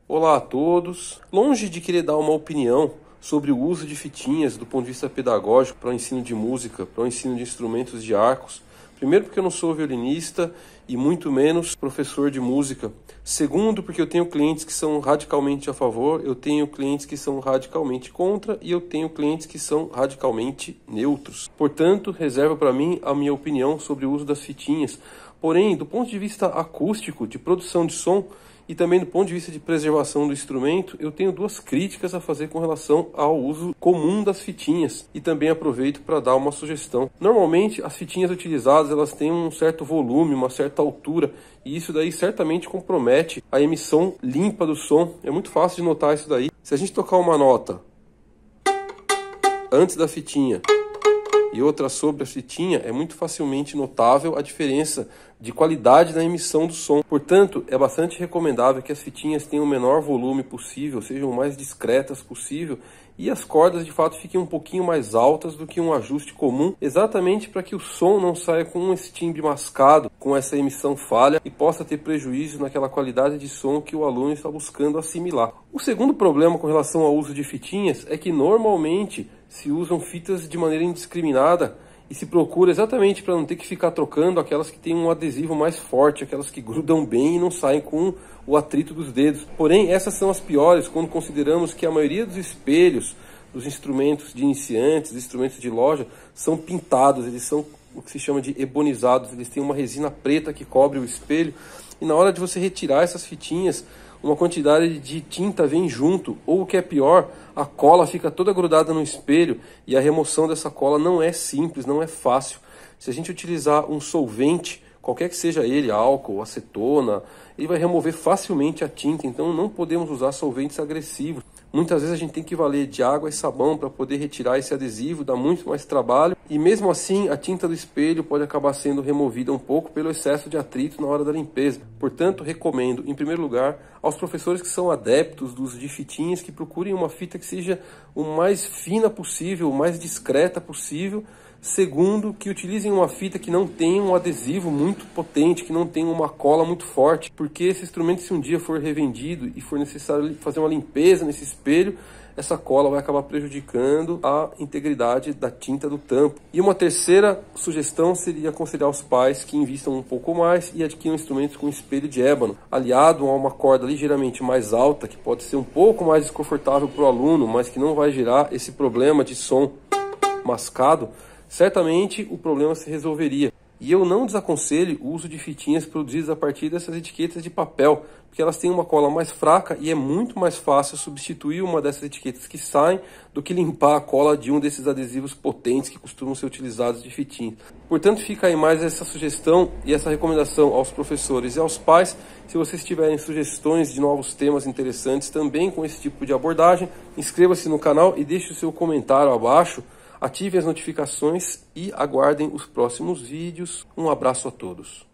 Olá a todos. Longe de querer dar uma opinião sobre o uso de fitinhas do ponto de vista pedagógico para o ensino de música, para o ensino de instrumentos de arcos. Primeiro, porque eu não sou violinista e muito menos professor de música. Segundo, porque eu tenho clientes que são radicalmente a favor, eu tenho clientes que são radicalmente contra e eu tenho clientes que são radicalmente neutros. Portanto, reservo para mim a minha opinião sobre o uso das fitinhas. Porém, do ponto de vista acústico, de produção de som, e também do ponto de vista de preservação do instrumento, eu tenho duas críticas a fazer com relação ao uso comum das fitinhas. E também aproveito para dar uma sugestão. Normalmente, as fitinhas utilizadas elas têm um certo volume, uma certa altura, e isso daí certamente compromete a emissão limpa do som. É muito fácil de notar isso daí. Se a gente tocar uma nota antes da fitinha e outra sobre a fitinha, é muito facilmente notável a diferença de qualidade da emissão do som. Portanto, é bastante recomendável que as fitinhas tenham o menor volume possível, sejam o mais discretas possível, e as cordas de fato fiquem um pouquinho mais altas do que um ajuste comum, exatamente para que o som não saia com esse timbre mascado, com essa emissão falha, e possa ter prejuízo naquela qualidade de som que o aluno está buscando assimilar. O segundo problema com relação ao uso de fitinhas é que normalmente se usam fitas de maneira indiscriminada e se procura exatamente para não ter que ficar trocando aquelas que têm um adesivo mais forte, aquelas que grudam bem e não saem com o atrito dos dedos. Porém, essas são as piores quando consideramos que a maioria dos espelhos dos instrumentos de iniciantes, instrumentos de loja, são pintados, eles são o que se chama de ebonizados, eles têm uma resina preta que cobre o espelho, e na hora de você retirar essas fitinhas, uma quantidade de tinta vem junto, ou o que é pior, a cola fica toda grudada no espelho e a remoção dessa cola não é simples, não é fácil. Se a gente utilizar um solvente, qualquer que seja ele, álcool, acetona, ele vai remover facilmente a tinta, então não podemos usar solventes agressivos. Muitas vezes a gente tem que valer de água e sabão para poder retirar esse adesivo, dá muito mais trabalho. E mesmo assim, a tinta do espelho pode acabar sendo removida um pouco pelo excesso de atrito na hora da limpeza. Portanto, recomendo, em primeiro lugar, aos professores que são adeptos do uso de fitinhas, que procurem uma fita que seja o mais fina possível, o mais discreta possível. Segundo, que utilizem uma fita que não tenha um adesivo muito potente, que não tenha uma cola muito forte, porque esse instrumento, se um dia for revendido e for necessário fazer uma limpeza nesse espelho, essa cola vai acabar prejudicando a integridade da tinta do tampo. E uma terceira sugestão seria aconselhar os pais que invistam um pouco mais e adquiram instrumentos com espelho de ébano, aliado a uma corda ligeiramente mais alta, que pode ser um pouco mais desconfortável para o aluno, mas que não vai gerar esse problema de som mascado. Certamente o problema se resolveria. E eu não desaconselho o uso de fitinhas produzidas a partir dessas etiquetas de papel, porque elas têm uma cola mais fraca e é muito mais fácil substituir uma dessas etiquetas que saem do que limpar a cola de um desses adesivos potentes que costumam ser utilizados de fitinhas. Portanto, fica aí mais essa sugestão e essa recomendação aos professores e aos pais. Se vocês tiverem sugestões de novos temas interessantes também com esse tipo de abordagem, inscreva-se no canal e deixe o seu comentário abaixo. Ativem as notificações e aguardem os próximos vídeos. Um abraço a todos.